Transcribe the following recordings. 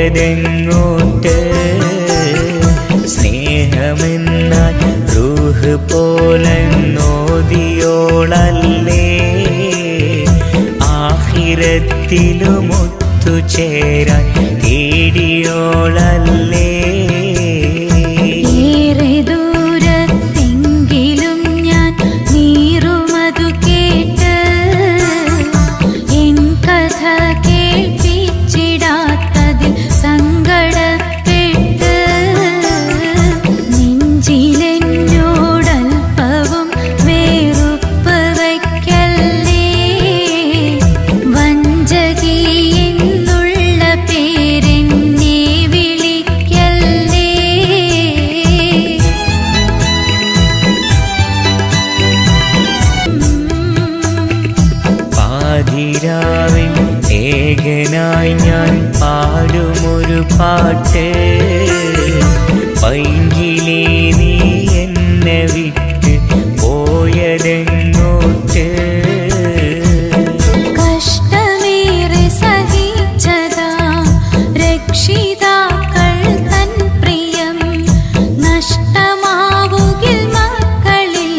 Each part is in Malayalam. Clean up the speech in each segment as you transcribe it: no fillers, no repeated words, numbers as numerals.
പോയതെങ്ങോട്ട് സ്നേഹമെന്നാൽ റൂഹ് പോലെന്നോദിയോളല്ലേ ആഖിറത്തിലും ഒത്തുചേരാൻ തേടിയോളല്ലേ ഏകനായി ഞാൻ പാടുമൊരു പാട്ട് പൈങ്കിളി നീ എന്നെ വിട്ട് പോയതെങ്ങോട്ട് കഷ്ടമേറെ സഹിച്ചതാ രക്ഷിതാക്കൾ തൻ പ്രിയം നഷ്ടമാവുകിൽ മക്കളിൽ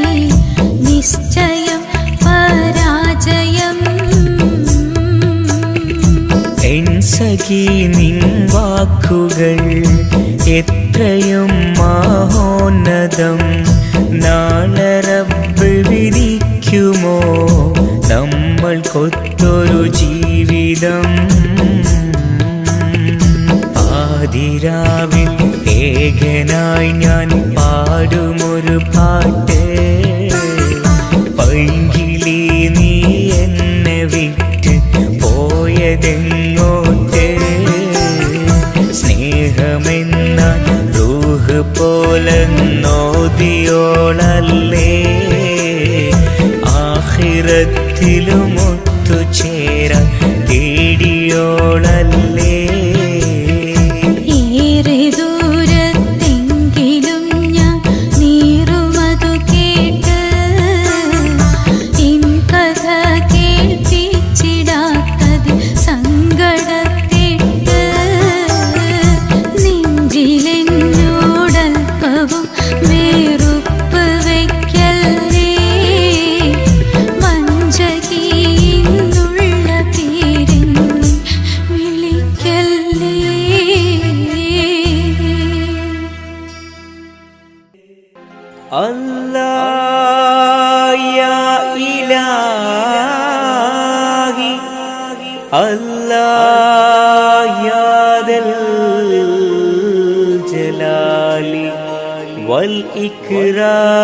നിശ്ചയം പരാജയം സഖി നിൻ വാക്കുകൾ എത്രയും മഹോന്നതം നാളെ റബ്ബ് വിധിക്കുമോ നമ്മൾക്കൊത്തൊരു ജീവിതം ആദിരാവിൽ ഏകനായി ഞാൻ പാടുമൊരു പാട്ട് പൈങ്കിളി നീ എന്നെ വിട്ട് പോയതെങ്ങോട്ട് സ്നേഹമെന്നാൽ റൂഹ് പോലെന്നോദിയോളല്ലേ ആഖിറത്തിലും ഒത്തുചേരാൻ തേടിയോളല്ലേ Allah ya ilahi Allah ya dal jalali wal ikram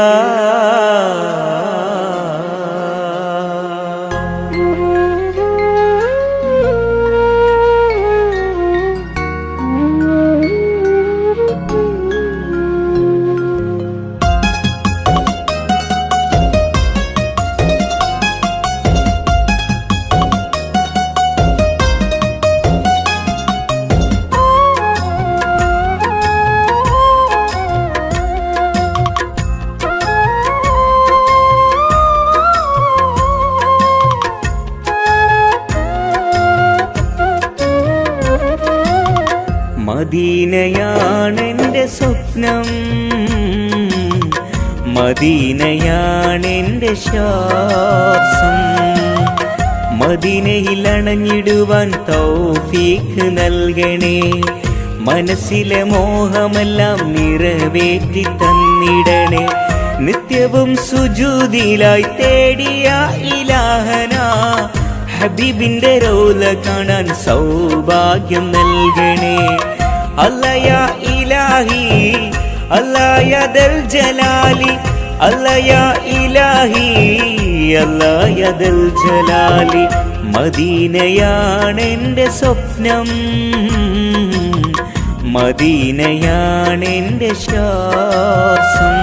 മദീനയാണെൻ്റെ സ്വപ്നം മദീനയാണെൻ്റെ ശ്വാസം മദീനയിൽ അണഞ്ഞിടുവാൻ തൗഫീഖ് നൽകണേ മനസ്സിലെ മോഹമെല്ലാം നിറവേറ്റി തന്നിടണേ നിത്യവും സുജൂദിലായി തേടിയ ഇലാഹന ഹബീബിന്റെ റൗള കാണാൻ സൗഭാഗ്യം നൽകണേ അല്ലാ യാ ഇലാഹി അല്ലാ യാ ദൽ ജലാലി അല്ലാ യാ ഇലാഹി അല്ലാ യാ ദൽ ജലാലി മദീനയാണെൻ്റെ സ്വപ്നം മദീനയാണെൻ്റെ ശ്വാസം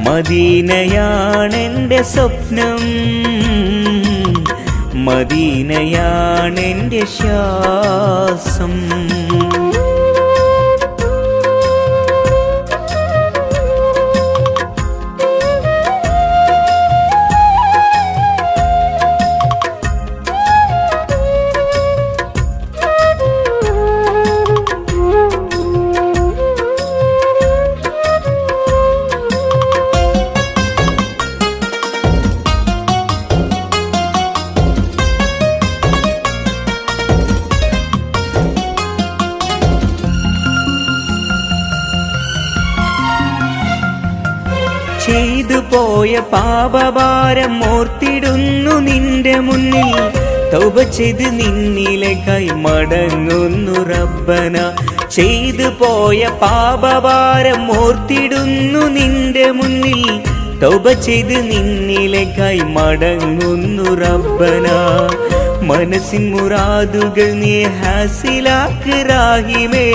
മദീനയാണെൻ്റെ സ്വപ്നം മദീനയാണെൻ്റെ ശ്വാസം പോയ പാപഭാരം ഓർത്തിടുന്നു നിന്റെ മുന്നിൽ തൗബ ചെയ്ത് നിന്നിലേക്കായി മടങ്ങുന്നു റബ്ബന ചെയ്തു പോയ പാപഭാരം ഓർത്തിടുന്നു നിന്റെ മുന്നിൽ തൗബ ചെയ്ത് നിന്നിലേക്കായി മടങ്ങുന്നു റബ്ബന മനസ്സിൻ മുറാദുകൾ നീ ഹാസിലാക്ക് റാഹിമേ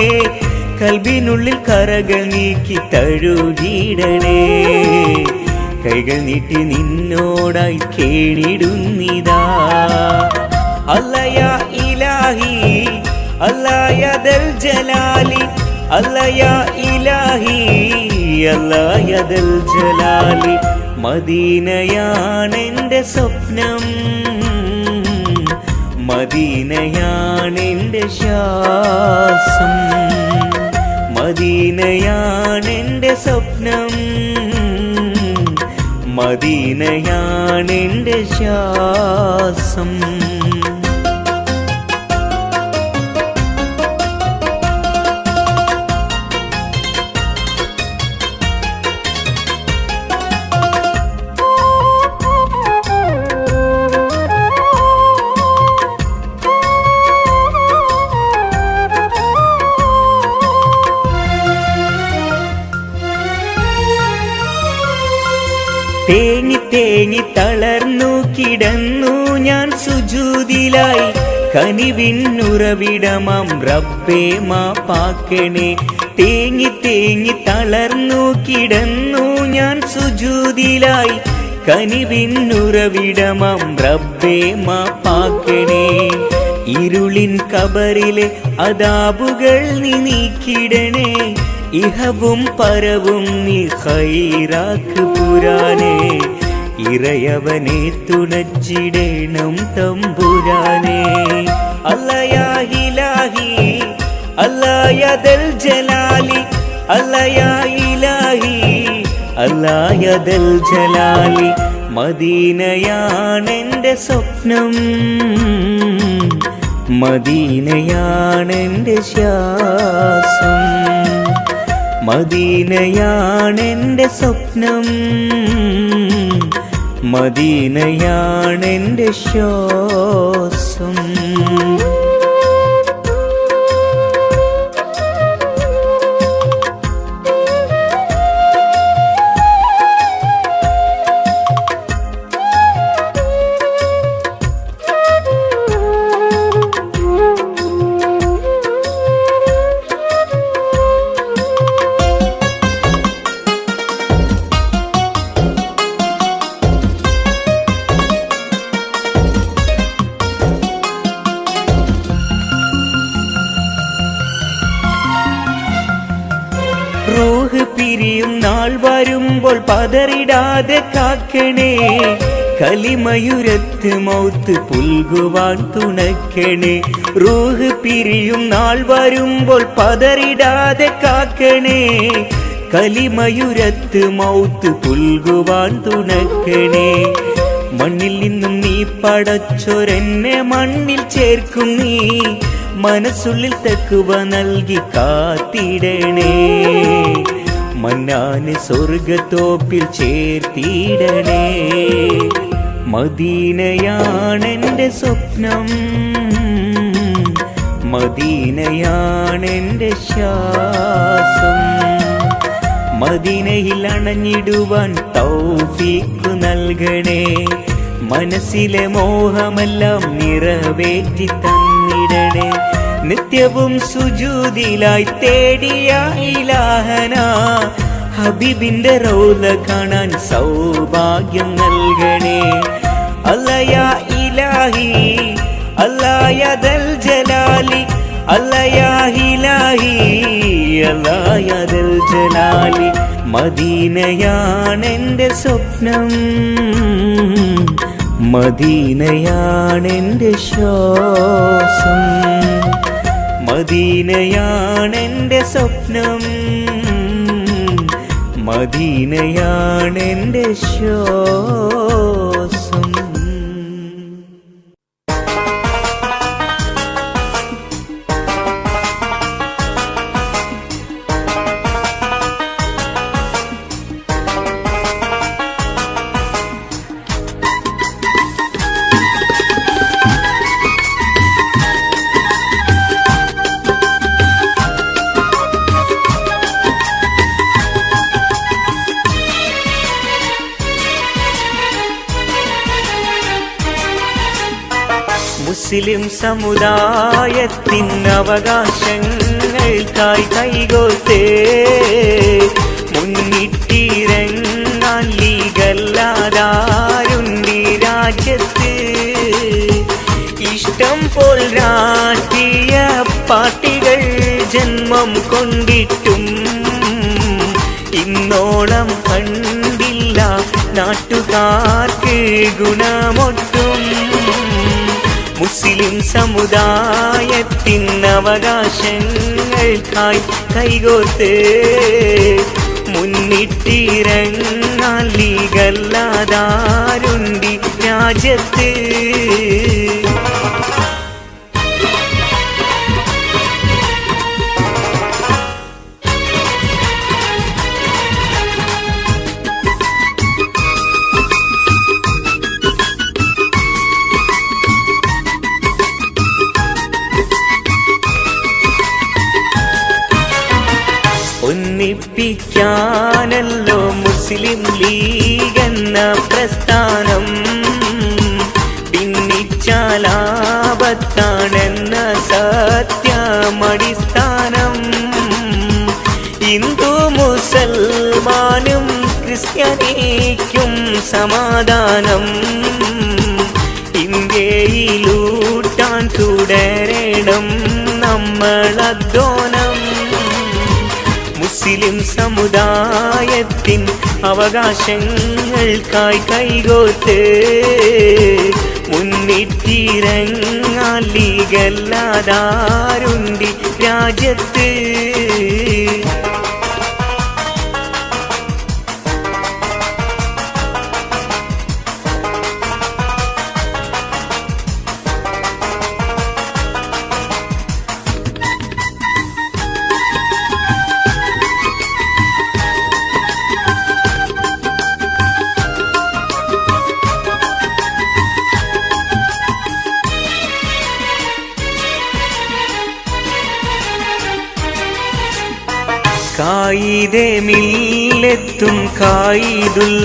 കൽബിനുള്ളിൽ കറകൾ നീക്കി തഴുകിടണേ കൈകൾ നീട്ടി നിന്നോടായി കേണിടുന്നിതാ അല്ലയാ ഇലാഹി അല്ലായദൽ ജലാലി അല്ലയാ ഇലാഹി അല്ലായദൽ ജലാലി മദീനയാണെന്റെ സ്വപ്നം മദീനയാണെന്റെ ശ്വാസം മദീനയാണെന്റെ സ്വപ്നം മദീനയാണെന്റെ ശ്വാസം തേങ്ങി തേങ്ങി തളർന്നു കിടന്നു ഞാൻ സുജൂദിലായി കനിവിന്നുറവിടമാം റബ്ബേ മാപ്പാക്കണേ തേങ്ങി തേങ്ങി തളർന്നു കിടന്നു ഞാൻ സുജൂദിലായി കനിവിന്നുറവിടമാം റബ്ബേ മാപ്പാക്കണേ ഇരുളിൻ കബറിലെ അദാബുകൾ നീ നീക്കിടണേ ഇഹവും പരവും നീ ഖൈറാക്ക് പുരാനേ ഇറയവനെ തുണച്ചിടേണം തമ്പുരാനേ അല്ലയാ ഇലാഹി അല്ലായദൽ ജലാലി അല്ലയാ ഇലാഹി അല്ലായദൽ ജലാലി മദീനയാണെന്റെ സ്വപ്നം മദീനയാണെന്റെ ശ്വാസം മദീനയാണെന്റെ സ്വപ്നം മദീനയാണെന്റെ ശ്വാസം റൂഹ് പിരിയും നാൾ വരുമ്പോൾ പതറിടാതെ കാക്കണേ കലിമയുരത്ത് മൗത്ത് പുൽകുവാൻ തുണക്കണേ റൂഹ് പിരിയും നാൾ വരുമ്പോൾ പതറിടാതെ കാക്കണേ കലിമയുരത്ത് മൗത്ത് പുൽകുവാൻ തുണക്കണേ മണ്ണിൽ നിന്നും നീ പടച്ചൊരെന്നെ മണ്ണിൽ ചേർക്കും നീ മനസ്സുള്ളിൽ തക്കുവ നൽകി കാത്തിടണേ മന്നാന് സ്വർഗത്തോപ്പിൽ ചേർത്തിടണേ മദീനയാണെന്റെ സ്വപ്നം മദീനയാണെന്റെ ശ്വാസം മദീനയിൽ അണഞ്ഞിടുവാൻ തൗഫീഖ് നൽകണേ മനസ്സിലെ മോഹമെല്ലാം നിറവേറ്റി തന്നിടണേ നിത്യവും സുജൂദിലായി തേടിയ ഇലാഹന ഹബീബിന്റെ റൗള കാണാൻ സൗഭാഗ്യം നൽകണേ അല്ലയാ ഇലാഹി അല്ലായദൽ ജലാലി അല്ലയാ ഇലാഹി അല്ലായദൽ ജലാലി മദീനയാണെന്റെ സ്വപ്നം മദീനയാണെന്റെ ശ്വാസം മദീനയാണെന്റെ സ്വപ്നം മദീനയാണെന്റെ ശ്വാസം മുസ്ലിം സമുദായത്തിൻ അവകാശങ്ങൾക്കായി കൈകോർത്ത് മുന്നിട്ടിറങ്ങാൻ ലീഗല്ലാതാരുണ്ടി രാജ്യത്ത്. ഇഷ്ടം പോൽ രാഷ്ട്രീയ പാർട്ടികൾ ജന്മം കൊണ്ടിട്ടും ഇന്നോളം കണ്ടില്ല നാട്ടുകാർക്ക് ഗുണമൊട്ടും. മുസ്ലിം സമുദായത്തിൻ അവകാശങ്ങൾക്കായി കൈകോർത്ത് മുന്നിട്ടിറങ്ങാൻ ലീഗല്ലാതാരുണ്ടി രാജ്യത്ത്. ഒന്നിപ്പിക്കാനല്ലോ മുസ്ലിം ലീഗ് എന്ന പ്രസ്ഥാനം. ഭിന്നിച്ചാലാപത്താണെന്ന സത്യമടിസ്ഥാനം. ഹിന്ദു മുസൽമാനും ക്രിസ്ത്യാനിക്കും സമാധാനം. ഇന്ത്യയിലൂട്ടാൻ തുടരണം നമ്മളധ്വാനം. മുസ്ലിം സമുദായത്തിൻ അവകാശങ്ങൾക്കായി കൈകോർത്ത് മുന്നിട്ടിറങ്ങാൻ ലീഗല്ലാതാരുണ്ടി രാജ്യത്ത്. കായിദെ മില്ലെത്തും കായിദുൽ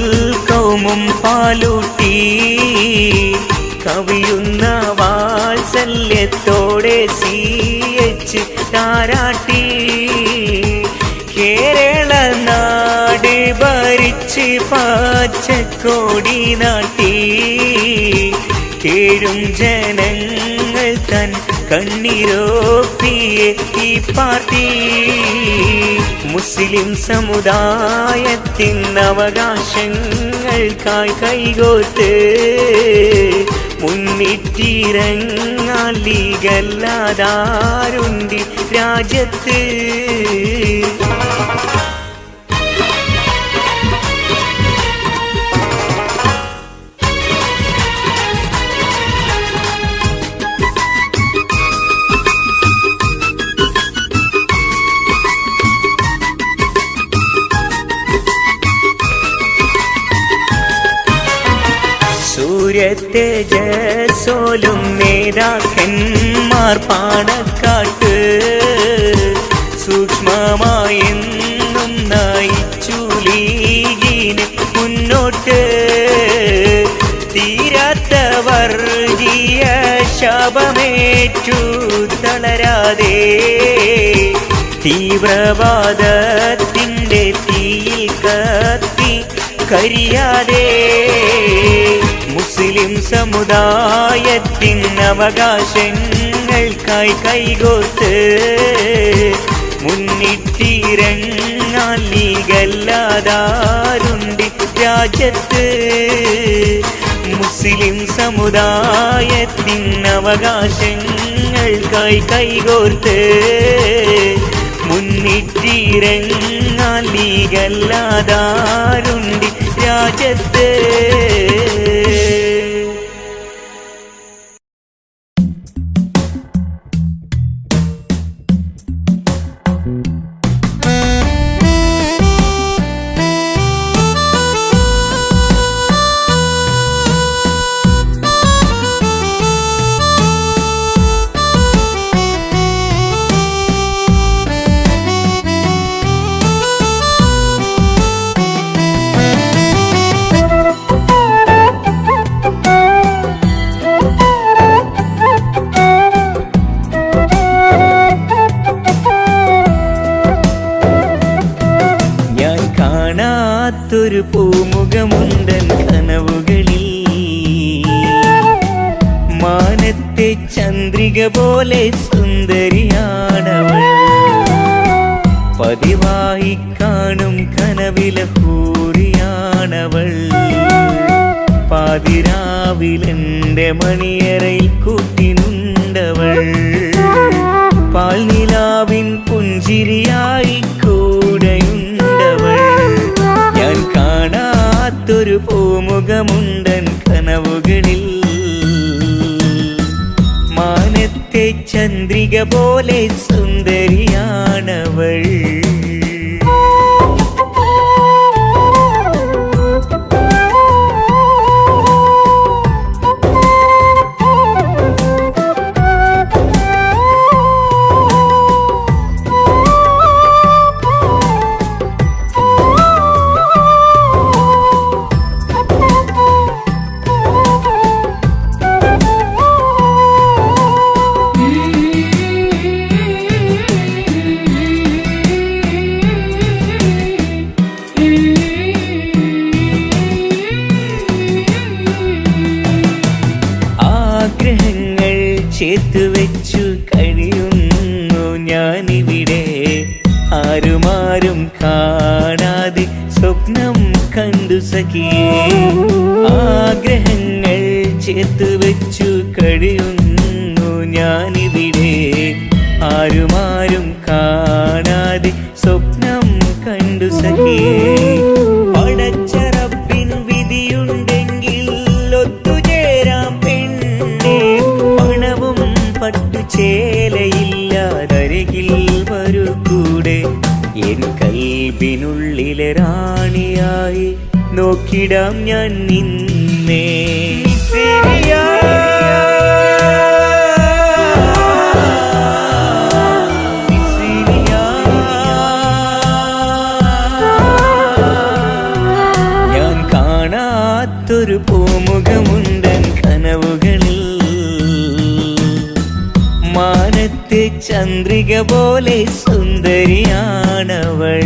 കൗമും പാലൂട്ടി കവിയുന്ന വാത്സല്യത്തോടെ CH താരാട്ടി. കേരള നാട് ഭരിച്ച് പച്ചക്കോടി നാട്ടി കേഴും ജനങ്ങൾ തൻ കണ്ണീരോപ്പിയെ ഈ പാർട്ടി. മുസ്ലിം സമുദായത്തിൻ അവകാശങ്ങൾക്കായി കൈകോർത്ത് മുന്നിട്ടിറങ്ങാൻ ലീഗല്ലാതാരുണ്ടി രാജ്യത്ത്. സൂര്യത്തേജസ്സോലും നേതാക്കന്മാർ പാണക്കാട്ട് സൂക്ഷ്മമായെന്നും നയിച്ചു ലീഗിന് മുന്നോട്ട്. തീരാത്ത വർഗീയ ശാപമേറ്റു തളരാതെ തീവ്രവാദത്തിൻ്റെ തീയിൽ കത്തി കരിയാതെ മുസ്ലിം സമുദായത്തിൻ അവകാശങ്ങൾക്കായി കൈകോർത്ത് മുന്നിട്ടിറങ്ങാൻ ലീഗല്ലാതാരുണ്ടി രാജ്യത്ത്. മുസ്ലിം സമുദായത്തിൻ അവകാശങ്ങൾക്കായി കൈകോർത്ത് മുന്നിട്ടിറങ്ങാൻ ലീഗല്ലാതാരുണ്ടി രാജ്യത്ത്. ചന്ദ്രിക പോലെ സുന്ദരിയാണവൾ. പതിവായി കാണും കനവിലെ ഹൂറിയാണവൾ. പാതിരാവിലെന്റെ മണിയറയിൽ കൂട്ടിനുണ്ടവൾ. പാൽനിലാവിൻ പുഞ്ചിരിയായി കൂടെയുണ്ടവൾ. ഞാൻ കാണാത്തൊരു പൂമുഖമുണ്ടൻ കനവുകളിൽ. മാനത്തെ ചന്ദ്രിക പോലെ സുന്ദരിയാണവൾ. ആഗ്രഹങ്ങൾ ചേർത്തുവെച്ചു കഴിയുന്നു ഞാനിവിടെ. ആരുമാരും കാണാതെ സ്വപ്നം കണ്ടു സഖിയേ. ആഗ്രഹങ്ങൾ ചേർത്തുവെച്ചു കഴിയുന്നു ഞാനിവിടെ. ആരുമാരും കാണാതെ സ്വപ്നം കണ്ടു സഖിയേ. പടച്ചറപ്പിൻ വിധിയുണ്ടെങ്കിൽ ഒത്തുചേരാം പെണ്ണേ. പണവും പട്ടുചേലയില്ലാതരികിൽ വരൂ കൂടെ. എൻ കൽബിനുള്ളിലെ റാണിയായി നോക്കിടാം ഞാൻ നിന്നെ. ഞാൻ കാണാത്തൊരു പൂമുഖമുണ്ടൻ കനവുകളിൽ. മാനത്തെ ചന്ദ്രിക പോലെ സുന്ദരിയാണവൾ.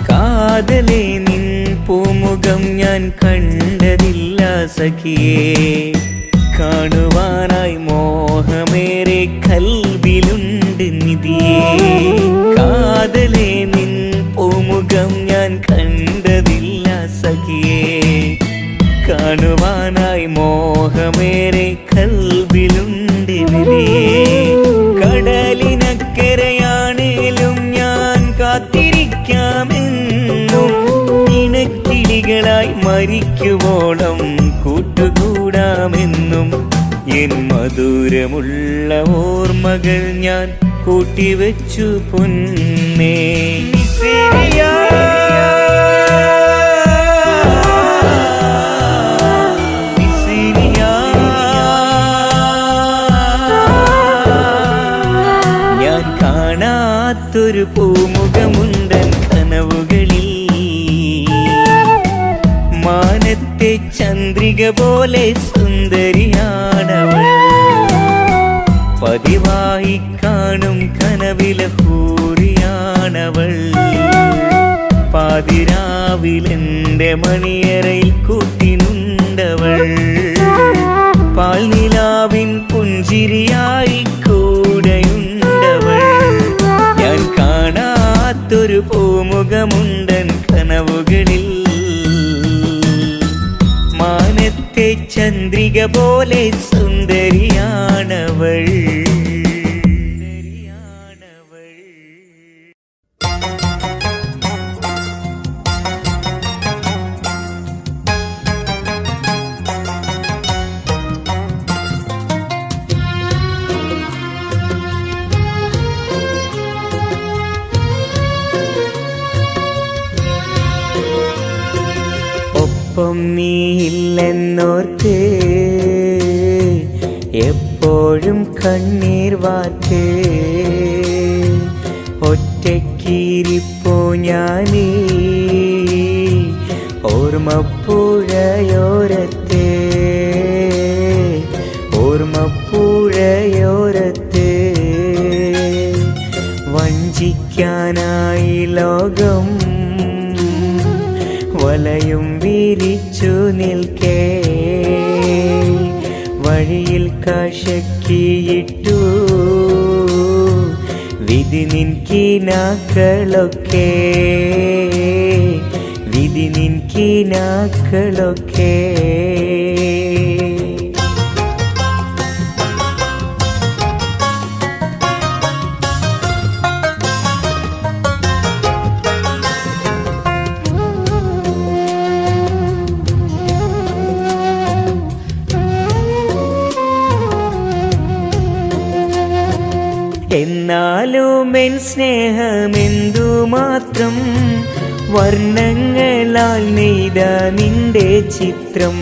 കാതലേ നിൻ പൂമുഖം ഞാൻ കണ്ടതില്ല സഖിയേ. കാണുവാനായി മോഹമേറെ കൽബിലുണ്ട് നിധിയേ. കാതലേ നിൻ പൂമുഖം ഞാൻ കണ്ടതില്ല സഖിയേ. കാണുവാനായി മോഹമേറെ കൽബിലുണ്ട് നിധിയേ. കടലിനക്കരയാണേലും ഞാൻ കാത്തിരിക്കാമെന്നും. ഇണക്കിളികളായി മരിക്കുവോളം കൂട്ടുകൂടാമെന്നും. എൻ മധുരമുള്ള ഓർമ്മകൾ ഞാൻ കൂട്ടിവെച്ചു പൊന്നേ. ഞാൻ കാണാത്തൊരു പൂമുഖമുണ്ടൻ കനവുകളിൽ. മാനത്തെ ചന്ദ്രിക പോലെ സുന്ദരിയാണവൾ. പതിവായി കാണും കനവിലെ ഹൂറിയാണവൾ. പാതിരാവിലെന്റെ മണിയറയിൽ കൂട്ടിനുണ്ടവൾ. പാൽനിലാവിൻ പുഞ്ചിരിയായി കൂടെയുണ്ടവൾ. ഞാൻ കാണാത്തൊരു പൂമുഖമുണ്ടൻ കനവുകളിൽ. മാനത്തെ ചന്ദ്രിക പോലെ സുന്ദരിയാണവൾ. ഒപ്പം നീയില്ലെന്നോർത്ത് എപ്പോഴും കണ്ണീർ വാർത്ത് ഒറ്റയ്ക്കിരിപ്പോ ഞാനീ ഓർമ്മപ്പുഴയോരത്ത് ഓർമ്മപ്പുഴയോരത്ത് വഞ്ചിക്കാനായി ലോകം വലയും വിരിച്ചു നിൽക്കേ വഴിയിൽ കശക്കിയിട്ടു വിധി നിൻ കിനാക്കളൊക്കെ വിധി നിൻ കിനാക്കളൊക്കെ എന്നാലും എൻ സ്നേഹമെന്തുമാത്രം വർണ്ണങ്ങളാൽ നെയ്ത നിന്റെ ചിത്രം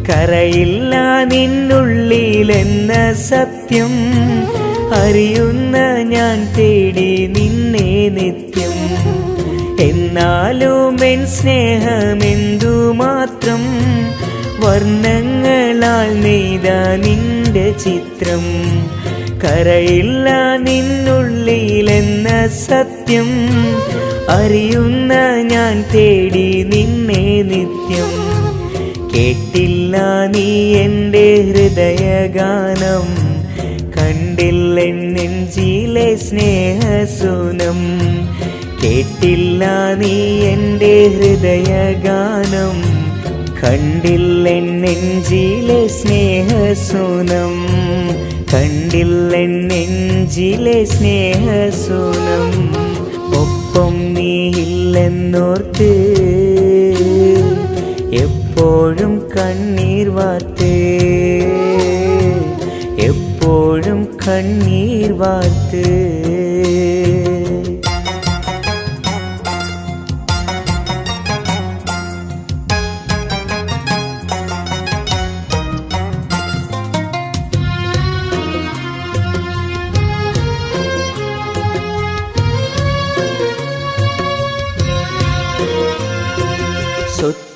കരയില്ല നിന്നുള്ളിലെന്ന സത്യം അറിയുന്ന ഞാൻ തേടി നിന്നെ നിത്യം എന്നാലും എൻ സ്നേഹമെന്തുമാത്രം വർണ്ണങ്ങളാൽ നെയ്ത നിന്റെ ചിത്രം കരയില്ല നിന്നുള്ളിലെന്ന സത്യം അറിയുന്ന ഞാൻ തേടി നിന്നെ നിത്യം കേട്ടില്ല നീ എൻ്റെ ഹൃദയഗാനം കണ്ടില്ലെൻ നെഞ്ചിലെ സ്നേഹസുനം കേട്ടില്ല നീ എൻ്റെ ഹൃദയഗാനം കണ്ടില്ലെൻ നെഞ്ചിലെ സ്നേഹസുനം കണ്ടില്ലെൻ നെഞ്ചിലെ സ്നേഹസുനം ഒപ്പം നീയില്ലെന്നോർത്ത് എപ്പോഴും കണ്ണീർ വാർത്ത് എപ്പോഴും കണ്ണീർ വാർത്ത്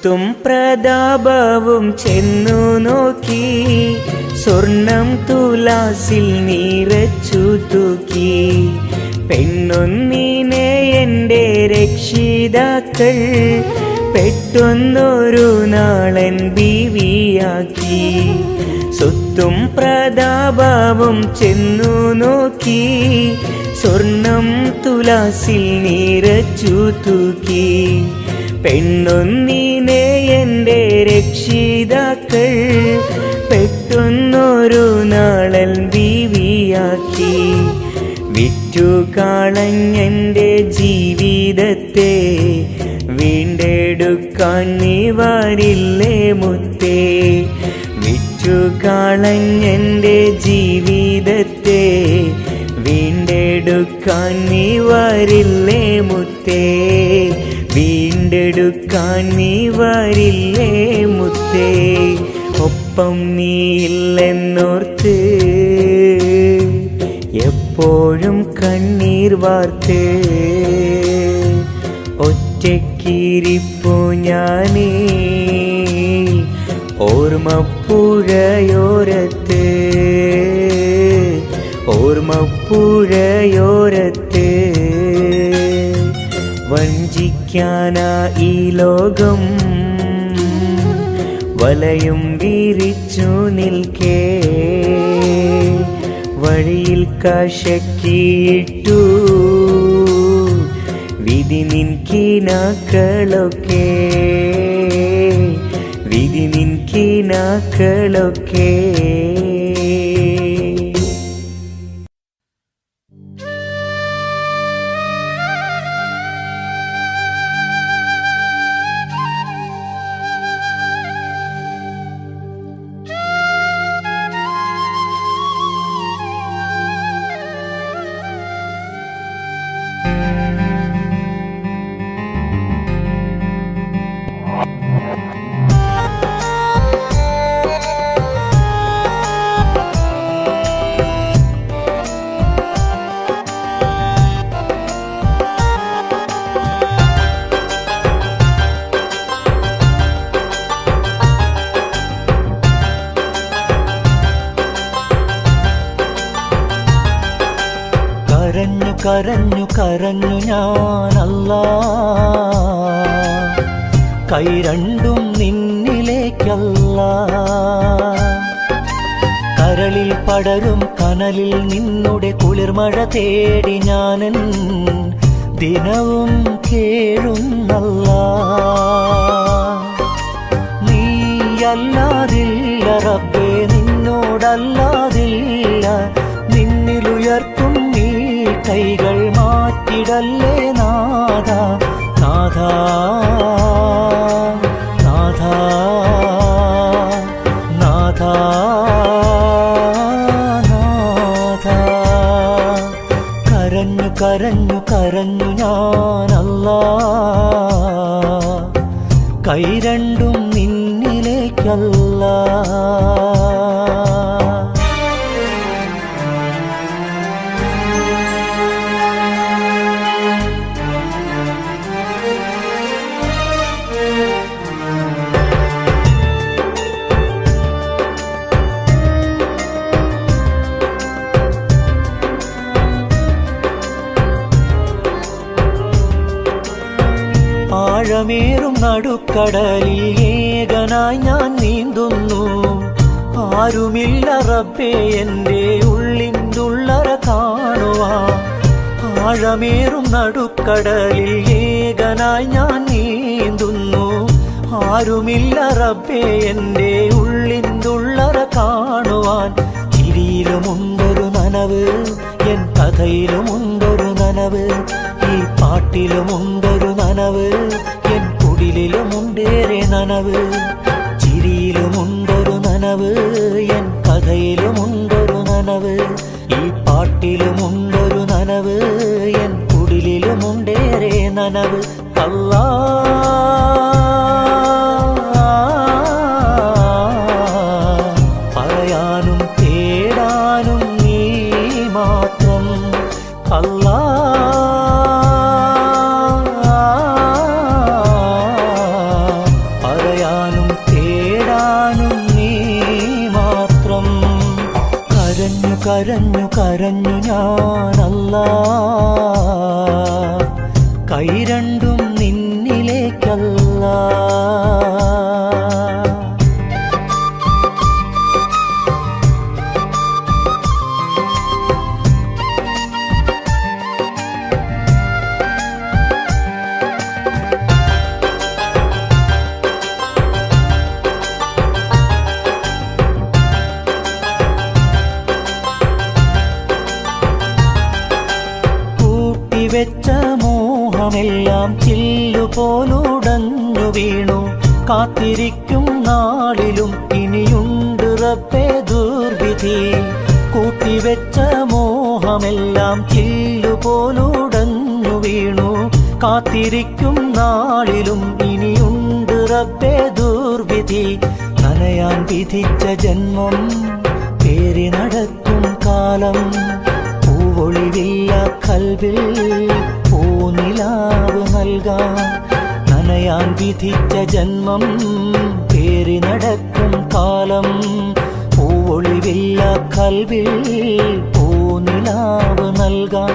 സ്വത്തും പ്രതാപവും ചെന്നു നോക്കി സ്വർണം തുലാസിൽ നിറച്ചു തൂക്കി പെണ്ണൊന്നിനെ എൻ്റെ രക്ഷിതാക്കൾ പെട്ടെന്നൊരു നാളൻ ബീവിയാക്കി സ്വത്തും പ്രതാപവും ചെന്നു നോക്കി സ്വർണം തുലാസിൽ നിറച്ചു തൂക്കി പെണ്ണൊന്നിനെ എൻ്റെ രക്ഷിതാക്കൾ പെട്ടെന്നൊരു നാളൽ ബീവിയാക്കി വിറ്റു കളഞ്ഞെൻ്റെ ജീവിതത്തെ വീണ്ടെടുക്കാൻ നീ വരില്ലേ മുത്തേ വിറ്റു കളഞ്ഞെൻ്റെ ജീവിതത്തെ വീണ്ടെടുക്കാൻ നീ വരില്ലേ മുത്തേ വീണ്ടെടുക്കാൻ നീ വരില്ലേ മുത്തേ ഒപ്പം നീയില്ലെന്നോർത്ത് എപ്പോഴും കണ്ണീർ വാർത്ത് ഒറ്റയ്ക്കിരിപ്പു ഞാനീ ഓർമ്മപ്പുഴയോരത്ത് ഓർമ്മപ്പുഴയോരത്ത് വഞ്ചിക്കാനാ ഈ ലോകം വലയും വിരിച്ചു നിൽക്കേ വഴിയിൽ കശക്കിയിട്ടു വിധി നിൻ കിനാക്കളൊക്കെ വിധി നിൻ കിനാക്കളൊക്കെ കരഞ്ഞു കരഞ്ഞു ഞാനല്ലാ, കൈ രണ്ടും നിന്നിലേക്കല്ലാ. കരളിൽ പടരും കനലിൽ നിന്നുടെ കുളിർമഴ തേടി ഞാനൻ ദിനവും കേഴുന്നല്ലാ. നീയല്ലാതില്ല റബ്ബേ, നിന്നോടല്ലാതില്ല, നിന്നിലുയർത്തും നീ കൈകൾ മാറ്റിടല്ലേ നാഥ, നാഥ, നാഥ, നാഥ, നാഥ. കരഞ്ഞു കരഞ്ഞു കരഞ്ഞു ഞാനല്ലാ, കൈ രണ്ടും നിന്നിലേക്കല്ലാ. ആഴമേറും നടുക്കടലിൽ ഏകനായി ഞാൻ നീന്തുന്നു, ആരുമില്ല റബ്ബേ എൻ്റെ ഉള്ളിൻ്റുള്ളറ കാണുവാൻ. ആഴമേറും നടുക്കടലിൽ ഏകനായി ഞാൻ നീന്തുന്നു, ആരുമില്ല റബ്ബേ എൻ്റെ ഉള്ളിൻ്റുള്ളറ കാണുവാൻ. ചിരിയിലുമുണ്ടൊരു നനവ്, എൻ കഥയിലുമുണ്ടൊരു നനവ്, ഈ പാട്ടിലുമുണ്ടൊരു നനവ്, എൻ കുടിലുമുണ്ടേറെ നനവ്. ചിരിയിലുമുണ്ടൊരു നനവ്, എൻ കഥയിലുമുണ്ടൊരു നനവ്, ഈ പാട്ടിലുമുണ്ടൊരു നനവ്, എൻ കുടിലുമുണ്ടേറെ നനവ്. അല്ലാ, പറയാനും തേടാനും നീ മാത്രം. അല്ലാ, പറയാനും തേടാനും നീ മാത്രം. കരഞ്ഞു കരഞ്ഞു കരഞ്ഞു ഞാനല്ലാ, കൈ രണ്ടും നിന്നിലേക്കല്ലാ. വെച്ച മോഹമെല്ലാം ചില്ലുപോലുടഞ്ഞു വീണു, കാത്തിരിക്കും നാളിലും ഇനിയുണ്ട് റബ്ബേ ദുർവിധി. കൂട്ടിവെച്ച മോഹമെല്ലാം ചില്ലുപോലുടഞ്ഞു വീണു, കാത്തിരിക്കും നാളിലും ഇനിയുണ്ട് റബ്ബേ ദുർവിധി. നനയാൻ വിധിച്ച ജന്മം പേറി നടക്കും കാലം, പൂവൊളിവില്ല കൽവിൽ പൂനിലാവ് നൽകാൻ. നനയാൻ വിധിച്ച ജന്മം പേറി നടക്കും കാലം, പൂവൊളിവില്ല കൽവിൽ പൂനിലാവ് നൽകാൻ.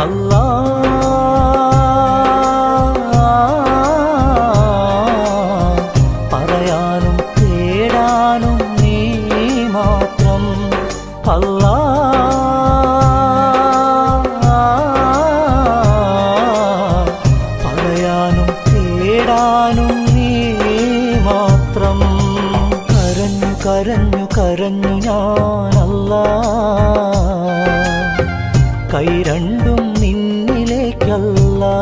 അല്ലാ, പറയാനും തേടാനും നീ മാത്രം. അല്ലാ, പറയാനും തേടാനും നീ മാത്രം. കരഞ്ഞു കരഞ്ഞു കരഞ്ഞു ഞാനല്ലാ, കൈ രണ്ടും നിന്നിലേക്കല്ലാ.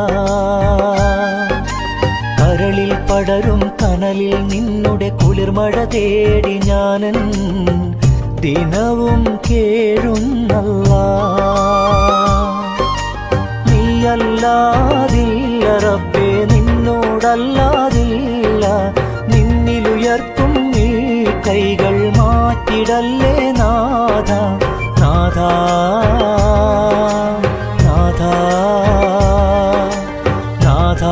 കരളിൽ പടരും കനലിൽ നിന്നുടെ കുളിർമഴ തേടി ഞാനൻ ദിനവും കേഴുന്നല്ലാ. നീയല്ലാതില്ല റബ്ബേ, നിന്നോടല്ലാതില്ല, നിന്നിലുയർത്തും നീ കൈകൾ മാറ്റിടല്ലേ നാഥ, നാഥ, നാഥ, നാഥ,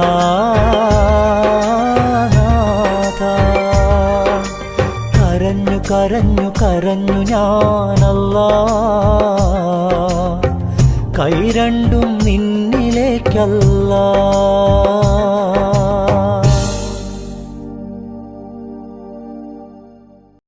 നാഥ. കരഞ്ഞു കരഞ്ഞു കരഞ്ഞു ഞാനല്ലാ, കൈ രണ്ടും നിന്നിലേക്കല്ല